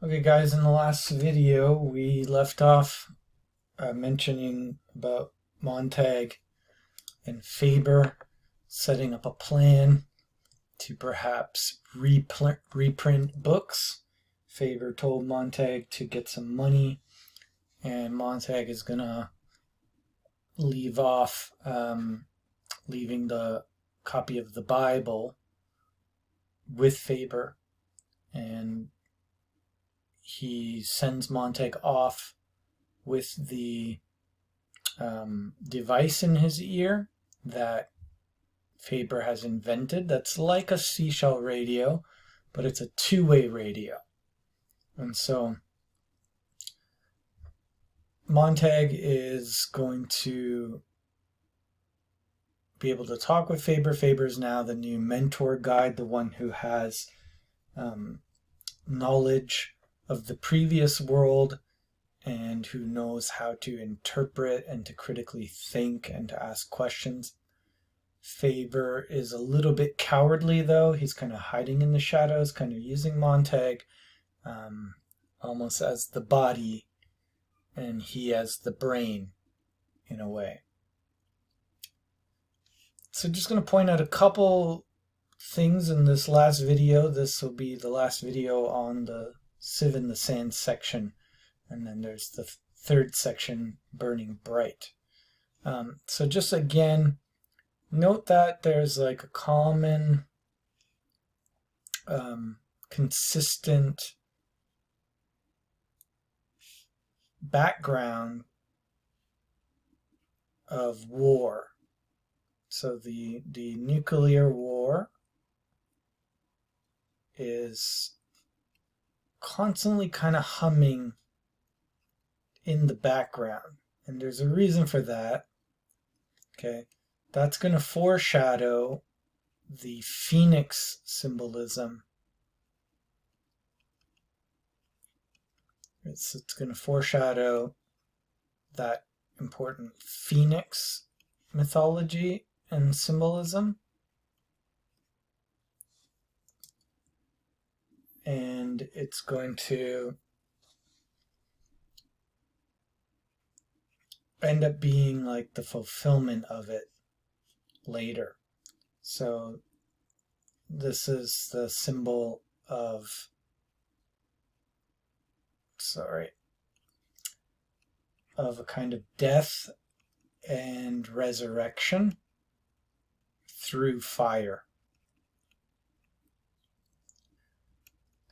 Okay guys, in the last video we left off mentioning about Montag and Faber setting up a plan to perhaps reprint books. Faber told Montag to get some money, and Montag is gonna leave off leaving the copy of the Bible with Faber, and he sends Montag off with the device in his ear that Faber has invented that's like a seashell radio, but it's a two-way radio. And so Montag is going to be able to talk with Faber. Faber's now the new mentor guide, the one who has knowledge of the previous world and who knows how to interpret and to critically think and to ask questions. Faber is a little bit cowardly, though. He's kind of hiding in the shadows, kind of using Montag almost as the body and he as the brain in a way. So just going to point out a couple things in this last video. This will be the last video on the Sieve in the Sand section, and then there's the third section, Burning Bright. So just again, note that there's like a common, consistent background of war. So the nuclear war is constantly kind of humming in the background, and there's a reason for that. Okay, that's going to foreshadow the phoenix symbolism. It's going to foreshadow that important phoenix mythology and symbolism. And it's going to end up being like the fulfillment of it later. So this is the symbol of, of a kind of death and resurrection through fire.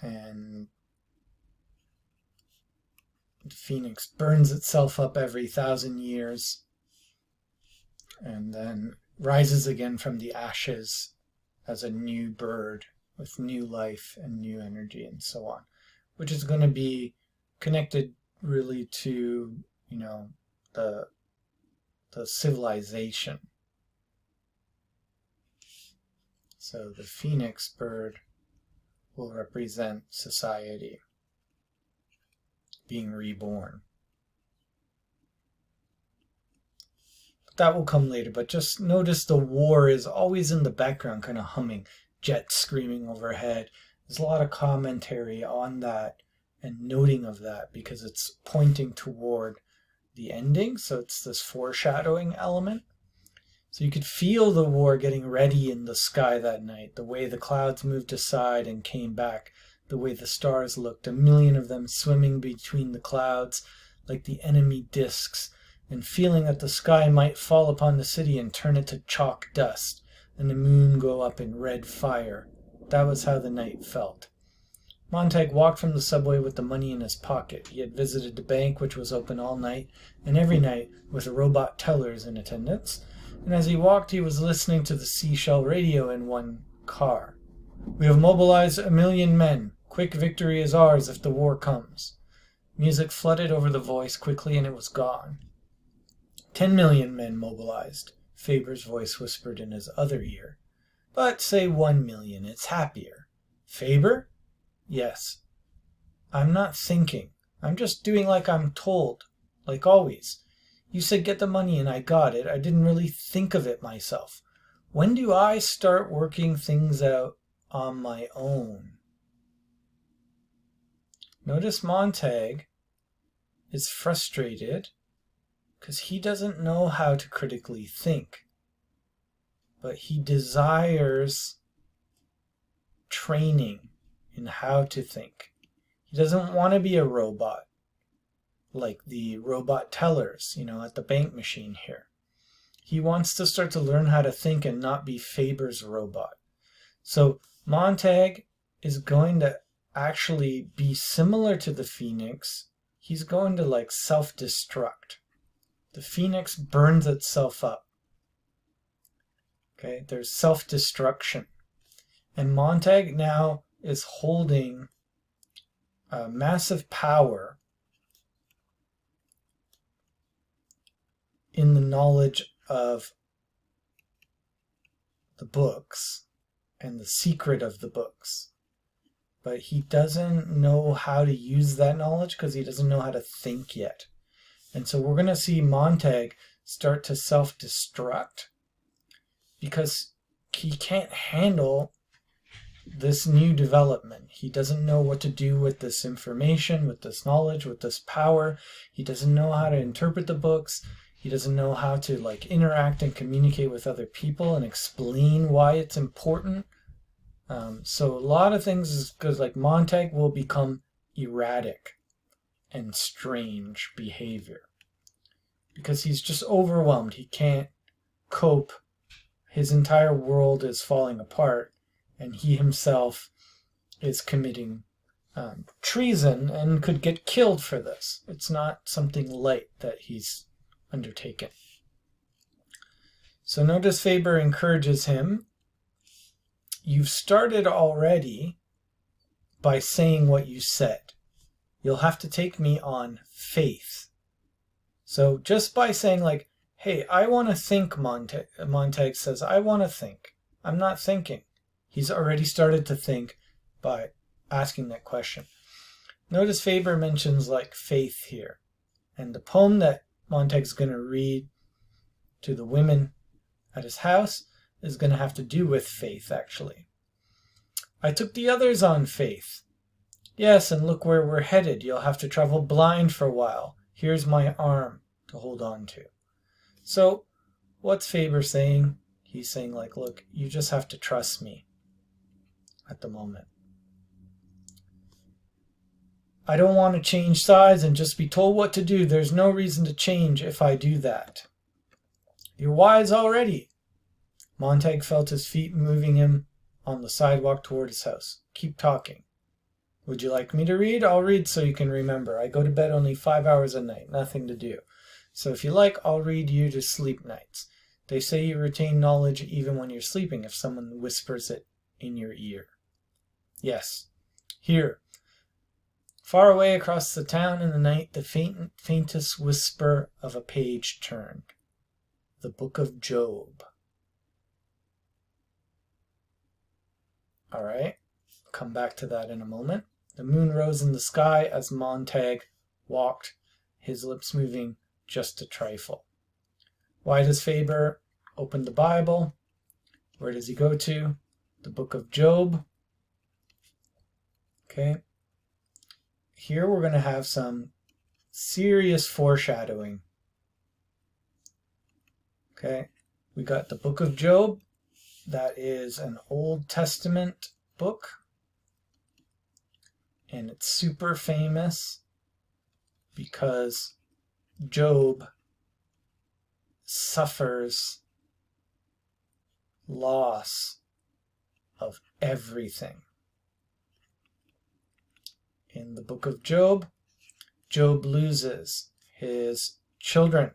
And the phoenix burns itself up every 1,000 years and then rises again from the ashes as a new bird with new life and new energy and so on, which is going to be connected really to, the civilization. So the phoenix bird will represent society being reborn. But that will come later, but just notice the war is always in the background, kind of humming, jets screaming overhead. There's a lot of commentary on that and noting of that because it's pointing toward the ending, so it's this foreshadowing element. So you could feel the war getting ready in the sky that night, the way the clouds moved aside and came back, the way the stars looked, 1,000,000 of them swimming between the clouds like the enemy discs, and feeling that the sky might fall upon the city and turn it to chalk dust, and the moon go up in red fire. That was how the night felt. Montag walked from the subway with the money in his pocket. He had visited the bank, which was open all night, and every night, with robot tellers in attendance. And as he walked, he was listening to the seashell radio in one car. "We have mobilized 1,000,000 men. Quick victory is ours if the war comes." Music flooded over the voice quickly, and it was gone. 10,000,000 men mobilized, Faber's voice whispered in his other ear. "But say 1,000,000, it's happier." "Faber?" "Yes." "I'm not thinking. I'm just doing like I'm told, like always. You said get the money and I got it. I didn't really think of it myself. When do I start working things out on my own?" Notice Montag is frustrated because he doesn't know how to critically think, but he desires training in how to think. He doesn't want to be a robot like the robot tellers, at the bank machine here. He wants to start to learn how to think and not be Faber's robot. So Montag is going to actually be similar to the Phoenix. He's going to self-destruct. The Phoenix burns itself up. Okay, there's self-destruction. And Montag now is holding massive power in the knowledge of the books and the secret of the books. But he doesn't know how to use that knowledge because he doesn't know how to think yet. And so we're going to see Montag start to self-destruct because he can't handle this new development. He doesn't know what to do with this information, with this knowledge, with this power. He doesn't know how to interpret the books. He doesn't know how to interact and communicate with other people and explain why it's important. So a lot of things is because Montag will become erratic and strange behavior because he's just overwhelmed. He can't cope. His entire world is falling apart, and he himself is committing treason and could get killed for this. It's not something light that he's undertaken. So notice Faber encourages him. You've started already by saying what you said. You'll have to take me on faith. So just by saying hey, I want to think, Montag says, I want to think. I'm not thinking. He's already started to think by asking that question. Notice Faber mentions faith here. And the poem that Montag's going to read to the women at his house is going to have to do with faith, actually. I took the others on faith. Yes, and look where we're headed. You'll have to travel blind for a while. Here's my arm to hold on to. So, what's Faber saying? He's saying look, you just have to trust me at the moment. I don't want to change sides and just be told what to do. There's no reason to change if I do that. You're wise already. Montag felt his feet moving him on the sidewalk toward his house. Keep talking. Would you like me to read? I'll read so you can remember. I go to bed only 5 hours a night. Nothing to do. So if you like, I'll read you to sleep nights. They say you retain knowledge even when you're sleeping if someone whispers it in your ear. Yes. Here. Far away across the town in the night, the faintest whisper of a page turned. The Book of Job. All right. Come back to that in a moment. The moon rose in the sky as Montag walked, his lips moving just a trifle. Why does Faber open the Bible? Where does he go to? The Book of Job. Okay. Here we're going to have some serious foreshadowing. Okay. We got the Book of Job. That is an Old Testament book. And it's super famous because Job suffers loss of everything. In the book of Job, Job loses his children,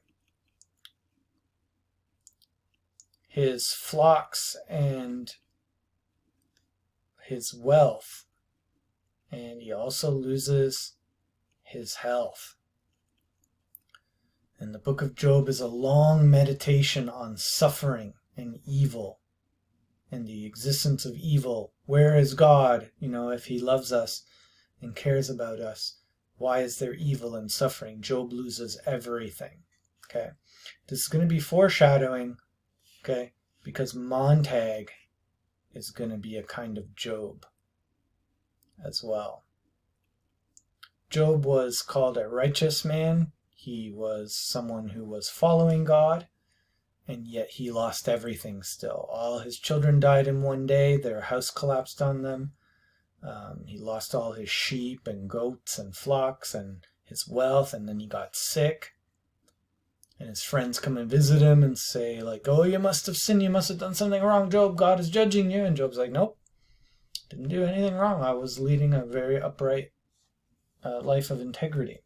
his flocks, and his wealth. And he also loses his health. And the book of Job is a long meditation on suffering and evil and the existence of evil. Where is God? If he loves us and cares about us, why is there evil and suffering? Job loses everything. Okay. This is going to be foreshadowing, okay, because Montag is going to be a kind of Job as well. Job was called a righteous man. He was someone who was following God, and yet he lost everything still. All his children died in one day. Their house collapsed on them. He lost all his sheep and goats and flocks and his wealth, and then he got sick. And his friends come and visit him and say, like, oh, you must have sinned. You must have done something wrong, Job. God is judging you. And Job's like, nope, didn't do anything wrong. I was leading a very upright life of integrity.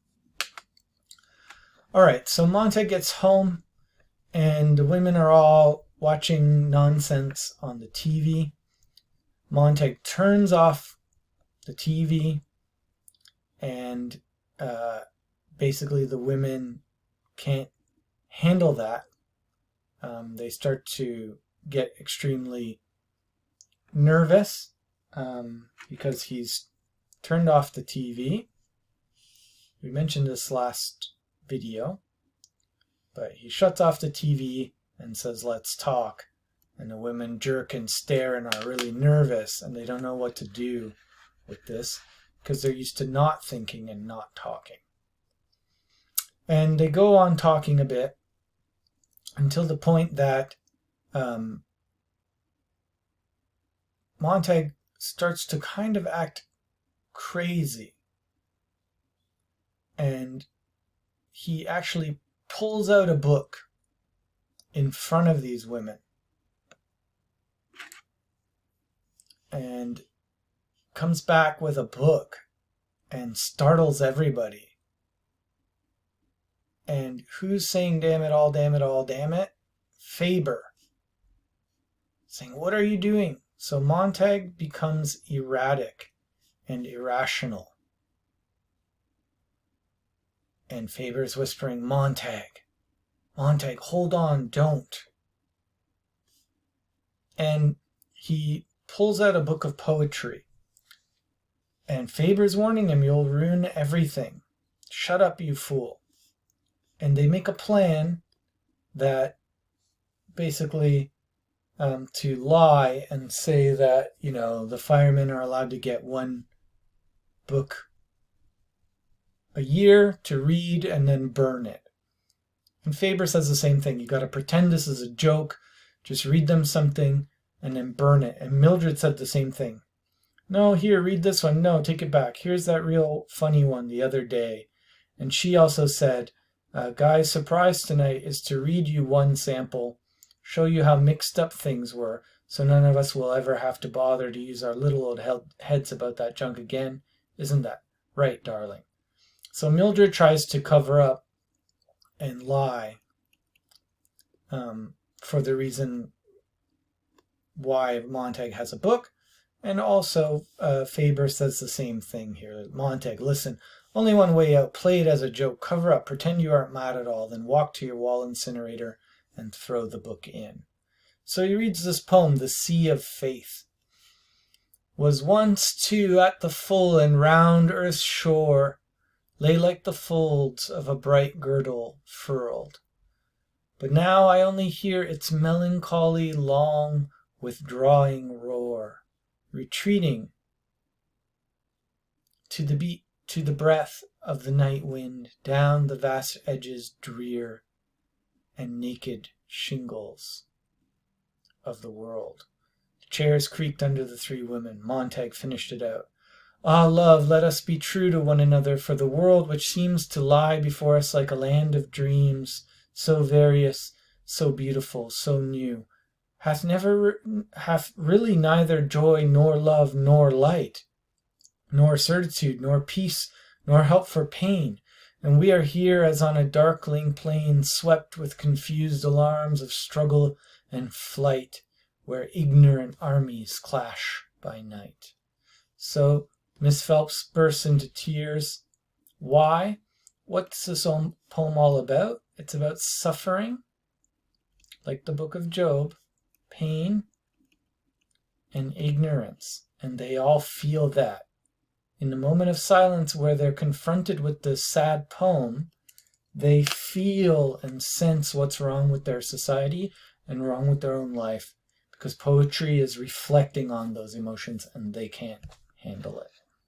All right, so Montag gets home, and the women are all watching nonsense on the TV. Montag turns off the TV, and basically the women can't handle that. They start to get extremely nervous because he's turned off the TV. We mentioned this last video, but he shuts off the TV and says, let's talk. And the women jerk and stare and are really nervous, and they don't know what to do with this because they're used to not thinking and not talking. And they go on talking a bit until the point that Montag starts to kind of act crazy. And he actually pulls out a book in front of these women and comes back with a book and startles everybody. And who's saying damn it all, damn it all, damn it? Faber. Saying, what are you doing? So Montag becomes erratic and irrational. And Faber's whispering, Montag, Montag, hold on, don't. And he pulls out a book of poetry. And Faber's warning him, you'll ruin everything. Shut up, you fool. And they make a plan that basically to lie and say that, you know, the firemen are allowed to get one book a year to read and then burn it. And Faber says the same thing. You got to pretend this is a joke. Just read them something and then burn it. And Mildred said the same thing. No, here, read this one. No, take it back. Here's that real funny one the other day. And she also said, Guy's surprise tonight is to read you one sample, show you how mixed up things were, so none of us will ever have to bother to use our little old heads about that junk again. Isn't that right, darling? So Mildred tries to cover up and lie for the reason why Montag has a book. And also Faber says the same thing here. Montag, listen, only one way out. Play it as a joke. Cover up. Pretend you aren't mad at all. Then walk to your wall incinerator and throw the book in. So he reads this poem, The Sea of Faith. Was once too at the full and round earth's shore, lay like the folds of a bright girdle furled. But now I only hear its melancholy long withdrawing roar, retreating to the beat, to the breath of the night wind, down the vast edges drear and naked shingles of the world. The chairs creaked under the three women. Montag finished it out. Ah, love, let us be true to one another, for the world which seems to lie before us like a land of dreams, so various, so beautiful, so new, hath really neither joy nor love nor light, nor certitude, nor peace, nor help for pain. And we are here as on a darkling plain, swept with confused alarms of struggle and flight, where ignorant armies clash by night. So Miss Phelps bursts into tears. Why? What's this poem all about? It's about suffering, like the book of Job, pain, and ignorance. And they all feel that. In the moment of silence where they're confronted with this sad poem, they feel and sense what's wrong with their society and wrong with their own life, because poetry is reflecting on those emotions and they can't handle it.